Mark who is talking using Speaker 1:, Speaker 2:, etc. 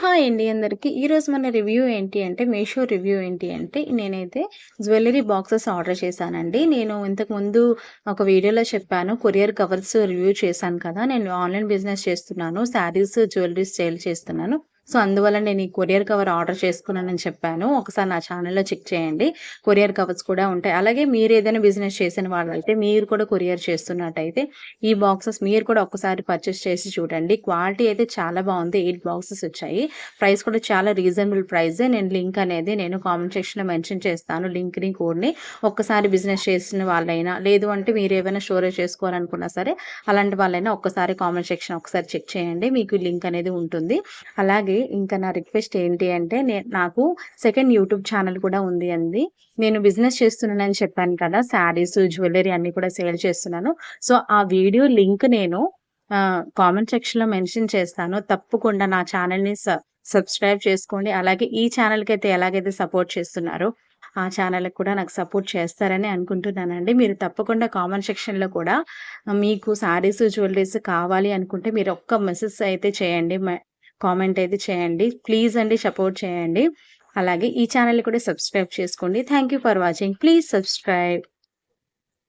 Speaker 1: Hi అండి అందరికి. ఈరోజు మన రివ్యూ ఏంటి అంటే, మీషో రివ్యూ ఏంటి అంటే, నేనైతే జ్యువెల్లరీ బాక్సెస్ ఆర్డర్ చేశానండి. నేను ఇంతకుముందు ఒక వీడియోలో చెప్పాను. కొరియర్ కవర్స్ రివ్యూ చేశాను కదా! నేను ఆన్‌లైన్ బిజినెస్ చేస్తున్నాను. శారీస్, జ్యువెల్లరీస్ సేల్ చేస్తున్నాను. సో, అందువల్ల నేను ఈ కొరియర్ కవర్ ఆర్డర్ చేసుకున్నానని చెప్పాను. ఒకసారి నా ఛానెల్‌లో చెక్ చేయండి. కొరియర్ కవర్స్ కూడా ఉంటాయి. అలాగే మీరేదైనా బిజినెస్ చేసిన వాళ్ళైతే, మీరు కూడా కొరియర్ చేస్తున్నట్టయితే, ఈ బాక్సెస్ మీరు కూడా ఒక్కసారి పర్చేస్ చేసి చూడండి. క్వాలిటీ అయితే చాలా బావుంది. 8 బాక్సెస్ వచ్చాయి. ప్రైస్ కూడా చాలా రీజనబుల్ ప్రైజే. లింక్ అనేది నేను కామెంట్ సెక్షన్‌లో మెన్షన్ చేస్తాను. లింక్‌ని, కోడ్‌ని ఒక్కసారి బిజినెస్ చేసిన వాళ్ళైనా, లేదు అంటే మీరేమైనా స్టోరేజ్ చేసుకోవాలనుకున్నా సరే, అలాంటి వాళ్ళైనా ఒక్కసారి కామెంట్ సెక్షన్ ఒకసారి చెక్ చేయండి. మీకు లింక్ అనేది ఉంటుంది. అలాగే ఇంకా నా రిక్వెస్ట్ ఏంటి అంటే, నాకు సెకండ్ యూట్యూబ్ ఛానల్ కూడా ఉంది అండి. నేను బిజినెస్ చేస్తున్నానని చెప్పాను కదా! శారీస్, జ్యువెల్లరీ అన్నీ కూడా సేల్ చేస్తున్నాను. సో, ఆ వీడియో లింక్ నేను కామెంట్ సెక్షన్‌లో మెన్షన్ చేస్తాను. తప్పకుండా నా ఛానెల్‌ని సబ్స్క్రైబ్ చేసుకోండి. అలాగే ఈ ఛానెల్‌కైతే ఎలాగైతే సపోర్ట్ చేస్తున్నారో, ఆ ఛానెల్‌కి కూడా నాకు సపోర్ట్ చేస్తారని అనుకుంటున్నానండి. మీరు తప్పకుండా కామెంట్ సెక్షన్‌లో కూడా మీకు శారీస్, జ్యువెల్లరీస్ కావాలి అనుకుంటే మీరు ఒక్క మెసేజ్ అయితే చేయండి. కామెంట్ అయితే చేయండి. ప్లీజ్ అండి సపోర్ట్ చేయండి. అలాగే ఈ ఛానెల్‌ని కూడా సబ్స్క్రైబ్ చేసుకోండి. Thank you for watching. Please subscribe.